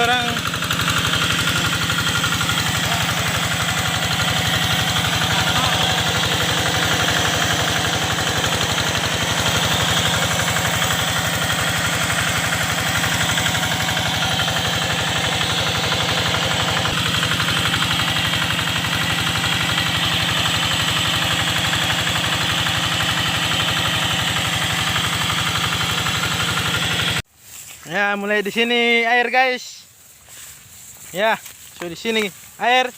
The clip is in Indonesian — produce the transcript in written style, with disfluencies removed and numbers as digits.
orang. Ya, mulai di sini air guys. Ya, so di sini air.